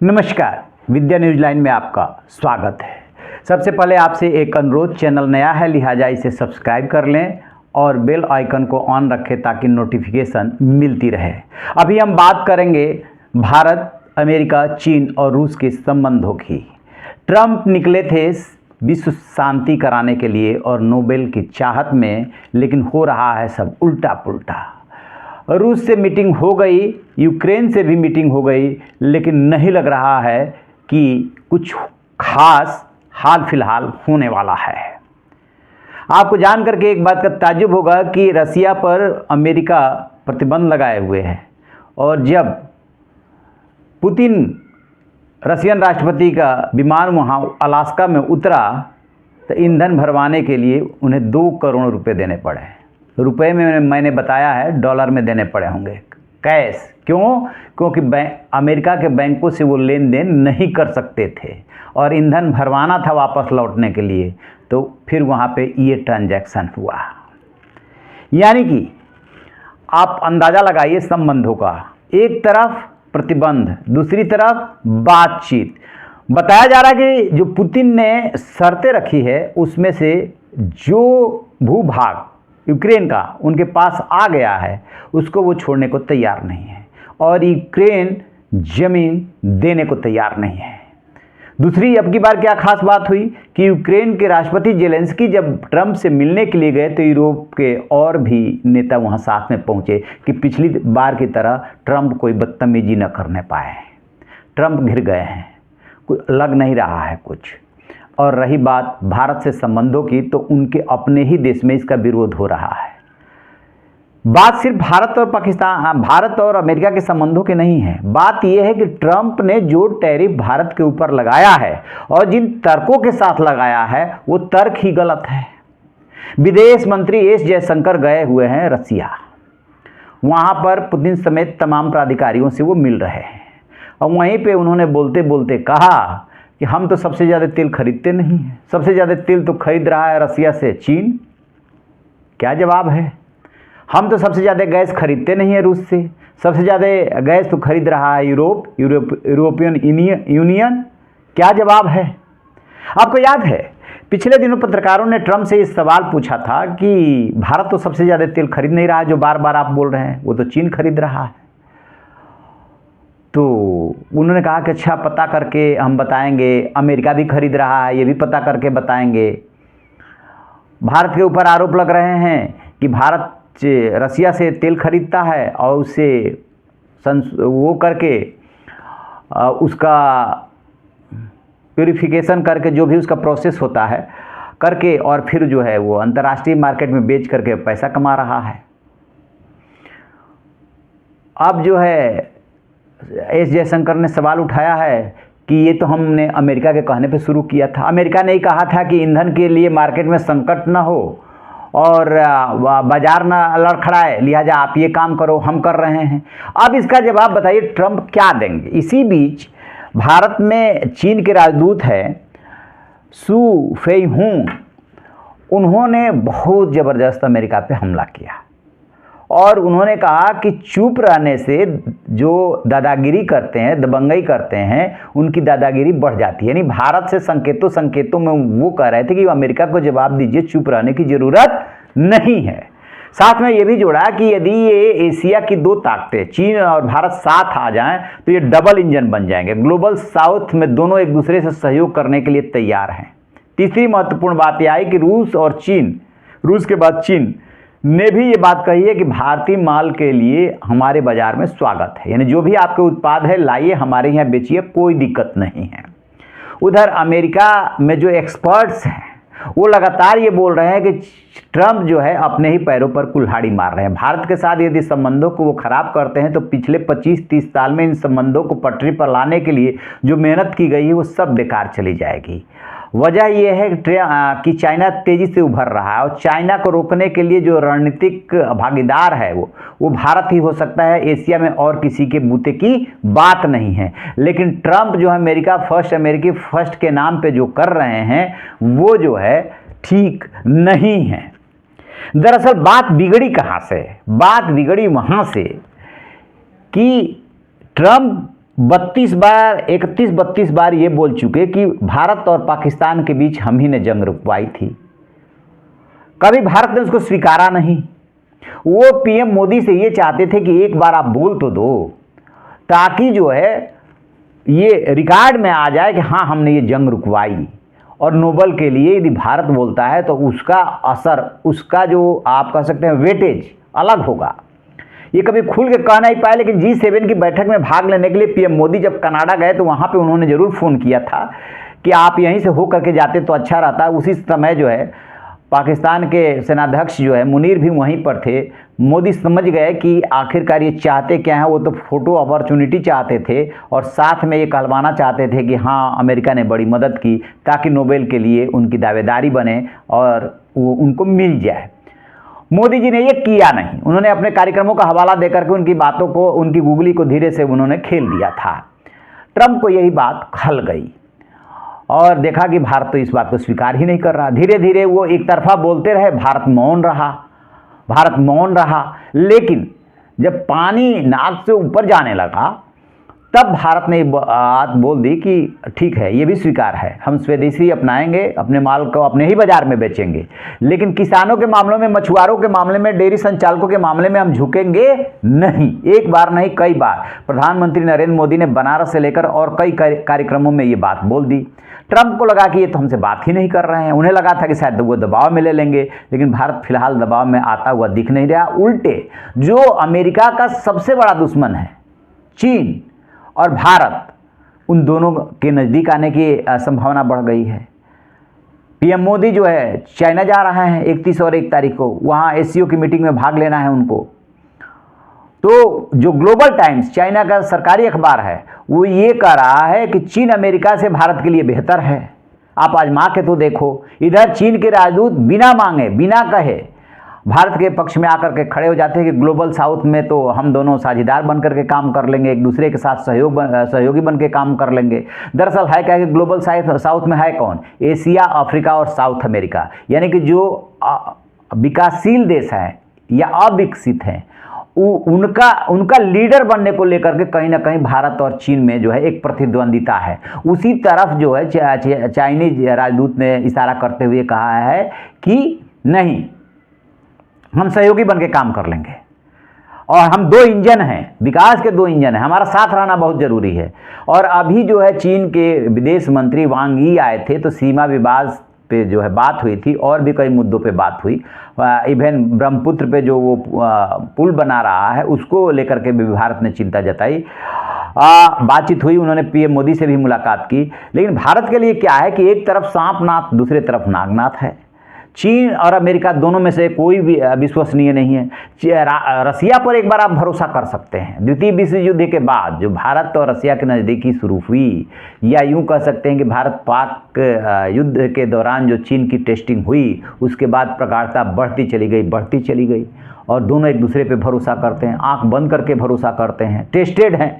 नमस्कार, विद्या news line में आपका स्वागत है। सबसे पहले आपसे एक अनुरोध, चैनल नया है लिहाजा इसे सब्सक्राइब कर लें और बेल आइकन को ऑन रखें ताकि नोटिफिकेशन मिलती रहे। अभी हम बात करेंगे भारत, अमेरिका, चीन और रूस के संबंधों की। ट्रंप निकले थे विश्व शांति कराने के लिए और नोबेल की चाहत में, लेकिन हो रहा है सब उल्टा पुल्टा। रूस से मीटिंग हो गई, यूक्रेन से भी मीटिंग हो गई, लेकिन नहीं लग रहा है कि कुछ खास हाल फिलहाल होने वाला है। आपको जान करके एक बात का ताज्जुब होगा कि रसिया पर अमेरिका प्रतिबंध लगाए हुए है और जब पुतिन रशियन राष्ट्रपति का विमान वहाँ अलास्का में उतरा तो ईंधन भरवाने के लिए उन्हें 2 करोड़ रुपए देने पड़े। रुपए में मैंने बताया है, डॉलर में देने पड़े होंगे कैश। क्यों? क्योंकि अमेरिका के बैंकों से वो लेन देन नहीं कर सकते थे और ईंधन भरवाना था वापस लौटने के लिए, तो फिर वहाँ पे ये ट्रांजैक्शन हुआ। यानी कि आप अंदाज़ा लगाइए संबंधों का, एक तरफ प्रतिबंध, दूसरी तरफ बातचीत। बताया जा रहा है कि जो पुतिन ने शर्तें रखी है उसमें से जो भूभाग यूक्रेन का उनके पास आ गया है उसको वो छोड़ने को तैयार नहीं है और यूक्रेन जमीन देने को तैयार नहीं है। दूसरी अब की बार क्या खास बात हुई कि यूक्रेन के राष्ट्रपति जेलेंस्की जब ट्रंप से मिलने के लिए गए तो यूरोप के और भी नेता वहाँ साथ में पहुँचे कि पिछली बार की तरह ट्रंप कोई बदतमीजी न करने पाए। ट्रंप घिर गए हैं, कुछ लग नहीं रहा है कुछ। और रही बात भारत से संबंधों की, तो उनके अपने ही देश में इसका विरोध हो रहा है। बात सिर्फ भारत और अमेरिका के संबंधों की नहीं है। बात यह है कि ट्रंप ने जो टैरिफ भारत के ऊपर लगाया है और जिन तर्कों के साथ लगाया है वो तर्क ही गलत है। विदेश मंत्री एस जयशंकर गए हुए हैं रसिया, वहाँ पर पुतिन समेत तमाम प्राधिकारियों से वो मिल रहे हैं और वहीं पे उन्होंने बोलते बोलते कहा कि हम तो सबसे ज़्यादा तेल खरीदते नहीं हैं, सबसे ज़्यादा तेल तो खरीद रहा है रसिया से चीन। क्या जवाब है? हम तो सबसे ज़्यादा गैस खरीदते नहीं हैं रूस से, सबसे ज़्यादा गैस तो खरीद रहा है यूरोपियन यूनियन। क्या जवाब है? आपको याद है पिछले दिनों पत्रकारों ने ट्रंप से इस सवाल पूछा था कि भारत तो सबसे ज़्यादा तेल खरीद नहीं रहा है, जो बार बार आप बोल रहे हैं, वो तो चीन खरीद रहा है। तो उन्होंने कहा कि अच्छा पता करके हम बताएंगे, अमेरिका भी खरीद रहा है, ये भी पता करके बताएंगे। भारत के ऊपर आरोप लग रहे हैं कि भारत रसिया से तेल खरीदता है और उसे वो करके उसका प्यूरिफिकेशन करके जो भी उसका प्रोसेस होता है करके और फिर जो है वो अंतर्राष्ट्रीय मार्केट में बेच करके पैसा कमा रहा है। अब जो है एस जयशंकर ने सवाल उठाया है कि ये तो हमने अमेरिका के कहने पे शुरू किया था। अमेरिका ने ही कहा था कि ईंधन के लिए मार्केट में संकट ना हो और बाजार ना लड़खड़ाए, लिहाजा आप ये काम करो, हम कर रहे हैं। अब इसका जवाब बताइए ट्रंप क्या देंगे। इसी बीच भारत में चीन के राजदूत हैं सू फेईहुंग, उन्होंने बहुत ज़बरदस्त अमेरिका पे हमला किया और उन्होंने कहा कि चुप रहने से जो दादागिरी करते हैं, दबंगई करते हैं, उनकी दादागिरी बढ़ जाती है। यानी भारत से संकेतों में वो कह रहे थे कि अमेरिका को जवाब दीजिए, चुप रहने की ज़रूरत नहीं है। साथ में ये भी जोड़ा कि यदि ये एशिया की 2 ताकतें चीन और भारत साथ आ जाएं तो ये डबल इंजन बन जाएंगे। ग्लोबल साउथ में दोनों एक दूसरे से सहयोग करने के लिए तैयार हैं। तीसरी महत्वपूर्ण बात यह आई कि रूस के बाद चीन ने भी ये बात कही है कि भारतीय माल के लिए हमारे बाजार में स्वागत है, यानी जो भी आपके उत्पाद है लाइए हमारे यहाँ बेचिए, कोई दिक्कत नहीं है। उधर अमेरिका में जो एक्सपर्ट्स हैं वो लगातार ये बोल रहे हैं कि ट्रंप जो है अपने ही पैरों पर कुल्हाड़ी मार रहे हैं। भारत के साथ यदि संबंधों को वो खराब करते हैं तो पिछले 25-30 साल में इन संबंधों को पटरी पर लाने के लिए जो मेहनत की गई है वो सब बेकार चली जाएगी। वजह यह है कि चाइना तेज़ी से उभर रहा है और चाइना को रोकने के लिए जो रणनीतिक भागीदार है वो भारत ही हो सकता है। एशिया में और किसी के बूते की बात नहीं है। लेकिन ट्रंप जो है अमेरिकी फर्स्ट के नाम पे जो कर रहे हैं वो जो है ठीक नहीं है। दरअसल बात बिगड़ी कहाँ से? बात बिगड़ी वहाँ से कि ट्रंप 31-32 बार ये बोल चुके कि भारत और पाकिस्तान के बीच हम ही ने जंग रुकवाई थी। कभी भारत ने उसको स्वीकारा नहीं। वो पीएम मोदी से ये चाहते थे कि एक बार आप बोल तो दो, ताकि जो है ये रिकॉर्ड में आ जाए कि हाँ हमने ये जंग रुकवाई। और नोबेल के लिए यदि भारत बोलता है तो उसका असर, उसका जो आप कह सकते हैं वेटेज अलग होगा। ये कभी खुल के कह नहीं पाए, लेकिन G7 की बैठक में भाग लेने के लिए पीएम मोदी जब कनाडा गए तो वहाँ पे उन्होंने ज़रूर फ़ोन किया था कि आप यहीं से हो करके जाते तो अच्छा रहता। उसी समय जो है पाकिस्तान के सेनाध्यक्ष जो है मुनीर भी वहीं पर थे। मोदी समझ गए कि आखिरकार ये चाहते क्या हैं। वो तो फ़ोटो अपॉर्चुनिटी चाहते थे और साथ में ये कहलवाना चाहते थे कि हाँ अमेरिका ने बड़ी मदद की, ताकि नोबेल के लिए उनकी दावेदारी बने और वो उनको मिल जाए। मोदी जी ने ये किया नहीं। उन्होंने अपने कार्यक्रमों का हवाला देकर के उनकी बातों को, उनकी गुगली को धीरे से उन्होंने खेल दिया था। ट्रंप को यही बात खल गई और देखा कि भारत तो इस बात को स्वीकार ही नहीं कर रहा। धीरे धीरे वो एक तरफा बोलते रहे, भारत मौन रहा। लेकिन जब पानी नाक से ऊपर जाने लगा तब भारत ने बात बोल दी कि ठीक है, ये भी स्वीकार है, हम स्वदेशी अपनाएंगे, अपने माल को अपने ही बाजार में बेचेंगे, लेकिन किसानों के मामलों में, मछुआरों के मामले में, डेयरी संचालकों के मामले में हम झुकेंगे नहीं। एक बार नहीं, कई बार प्रधानमंत्री नरेंद्र मोदी ने बनारस से लेकर और कई कार्यक्रमों में ये बात बोल दी। ट्रंप को लगा कि ये तो हमसे बात ही नहीं कर रहे हैं। उन्हें लगा था कि शायद वो दबाव में ले लेंगे, लेकिन भारत फिलहाल दबाव में आता हुआ दिख नहीं रहा। उल्टे जो अमेरिका का सबसे बड़ा दुश्मन है चीन और भारत, उन दोनों के नज़दीक आने की संभावना बढ़ गई है। पीएम मोदी जो है चाइना जा रहे हैं 31 और 1 तारीख को, वहाँ एससीओ की मीटिंग में भाग लेना है उनको। तो जो ग्लोबल टाइम्स, चाइना का सरकारी अखबार है, वो ये कह रहा है कि चीन अमेरिका से भारत के लिए बेहतर है। आप आजमा के तो देखो, इधर चीन के राजदूत बिना मांगे, बिना कहे भारत के पक्ष में आकर के खड़े हो जाते हैं कि ग्लोबल साउथ में तो हम दोनों साझेदार बनकर के काम कर लेंगे, एक दूसरे के साथ सहयोगी बन के काम कर लेंगे। दरअसल है क्या कि ग्लोबल साउथ में है कौन? एशिया, अफ्रीका और साउथ अमेरिका, यानी कि जो विकासशील देश हैं या अविकसित हैं, उनका लीडर बनने को लेकर के कहीं ना कहीं भारत और चीन में जो है एक प्रतिद्वंदिता है। उसी तरफ जो है चाइनीज राजदूत ने इशारा करते हुए कहा है कि नहीं, हम सहयोगी बन के काम कर लेंगे और हम 2 इंजन हैं, विकास के 2 इंजन हैं, हमारा साथ रहना बहुत ज़रूरी है। और अभी जो है चीन के विदेश मंत्री वांग यी आए थे, तो सीमा विवाद पे जो है बात हुई थी और भी कई मुद्दों पे बात हुई। इवन ब्रह्मपुत्र पे जो वो पुल बना रहा है उसको लेकर के भी भारत ने चिंता जताई। बातचीत हुई, उन्होंने पीएम मोदी से भी मुलाकात की। लेकिन भारत के लिए क्या है कि एक तरफ सांपनाथ, दूसरे तरफ नागनाथ है। चीन और अमेरिका दोनों में से कोई भी विश्वसनीय नहीं है। रसिया पर एक बार आप भरोसा कर सकते हैं। द्वितीय विश्व युद्ध के बाद जो भारत और रसिया की नज़दीकी शुरू हुई, या यूं कह सकते हैं कि भारत पाक युद्ध के दौरान जो चीन की टेस्टिंग हुई, उसके बाद प्रगाढ़ता बढ़ती चली गई और दोनों एक दूसरे पे भरोसा करते हैं, आंख बंद करके भरोसा करते हैं, टेस्टेड हैं।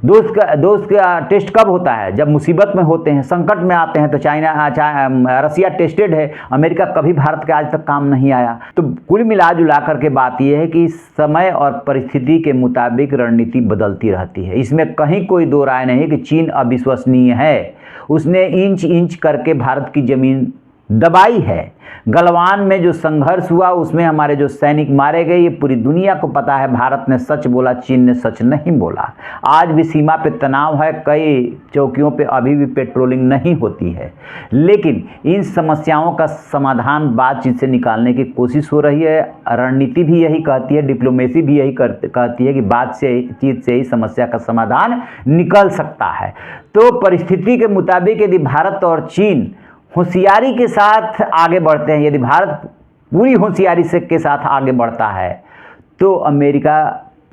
दोस्त का टेस्ट कब होता है? जब मुसीबत में होते हैं, संकट में आते हैं। तो रसिया टेस्टेड है, अमेरिका कभी भारत के आज तक काम नहीं आया। तो कुल मिला जुला करके बात यह है कि समय और परिस्थिति के मुताबिक रणनीति बदलती रहती है। इसमें कहीं कोई दो राय नहीं कि चीन अविश्वसनीय है। उसने इंच इंच करके भारत की ज़मीन दबाई है। गलवान में जो संघर्ष हुआ उसमें हमारे जो सैनिक मारे गए, ये पूरी दुनिया को पता है। भारत ने सच बोला, चीन ने सच नहीं बोला। आज भी सीमा पे तनाव है, कई चौकियों पे अभी भी पेट्रोलिंग नहीं होती है। लेकिन इन समस्याओं का समाधान बातचीत से निकालने की कोशिश हो रही है। रणनीति भी यही कहती है, डिप्लोमेसी भी यही कहती है कि बातचीत से ही समस्या का समाधान निकल सकता है। तो परिस्थिति के मुताबिक यदि भारत और चीन होशियारी के साथ आगे बढ़ते हैं, यदि भारत पूरी होशियारी से के साथ आगे बढ़ता है, तो अमेरिका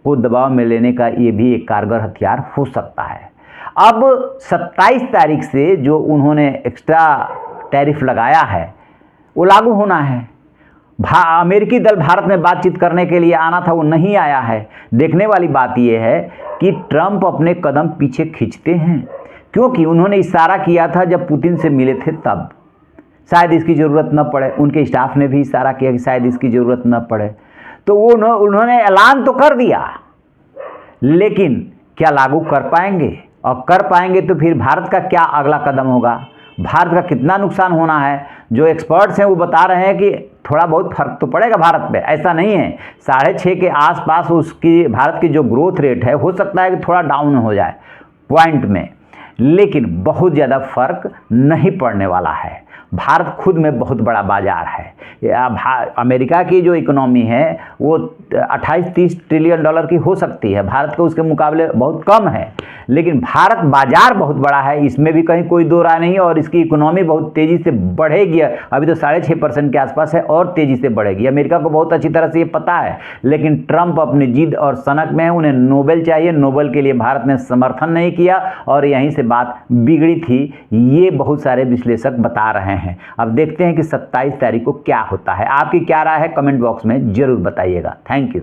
को दबाव में लेने का ये भी एक कारगर हथियार हो सकता है। अब 27 तारीख से जो उन्होंने एक्स्ट्रा टैरिफ लगाया है वो लागू होना है। अमेरिकी दल भारत में बातचीत करने के लिए आना था, वो नहीं आया है। देखने वाली बात यह है कि ट्रंप अपने कदम पीछे खींचते हैं, क्योंकि उन्होंने इशारा किया था जब पुतिन से मिले थे तब, शायद इसकी ज़रूरत न पड़े। उनके स्टाफ ने भी इशारा किया कि शायद इसकी ज़रूरत न पड़े। तो वो उन्होंने ऐलान तो कर दिया, लेकिन क्या लागू कर पाएंगे, और कर पाएंगे तो फिर भारत का क्या अगला कदम होगा, भारत का कितना नुकसान होना है। जो एक्सपर्ट्स हैं वो बता रहे हैं कि थोड़ा बहुत फर्क तो पड़ेगा भारत पे, ऐसा नहीं है। 6.5 के आसपास उसकी भारत की जो ग्रोथ रेट है, हो सकता है कि थोड़ा डाउन हो जाए पॉइंट में, लेकिन बहुत ज़्यादा फर्क नहीं पड़ने वाला है। भारत खुद में बहुत बड़ा बाजार है। अमेरिका की जो इकोनॉमी है वो 28-30 ट्रिलियन डॉलर की हो सकती है, भारत के उसके मुकाबले बहुत कम है, लेकिन भारत बाजार बहुत बड़ा है, इसमें भी कहीं कोई दो राय नहीं। और इसकी इकोनॉमी बहुत तेज़ी से बढ़ेगी, अभी तो 6.5% के आसपास है और तेज़ी से बढ़ेगी। अमेरिका को बहुत अच्छी तरह से ये पता है, लेकिन ट्रंप अपनी जिद और सनक में है, उन्हें नोबेल चाहिए। नोबेल के लिए भारत ने समर्थन नहीं किया और यहीं से बात बिगड़ी थी, ये बहुत सारे विश्लेषक बता रहे हैं। अब देखते हैं कि 27 तारीख को क्या होता है। आपकी क्या राय है, कमेंट बॉक्स में जरूर बताइएगा। Thank you.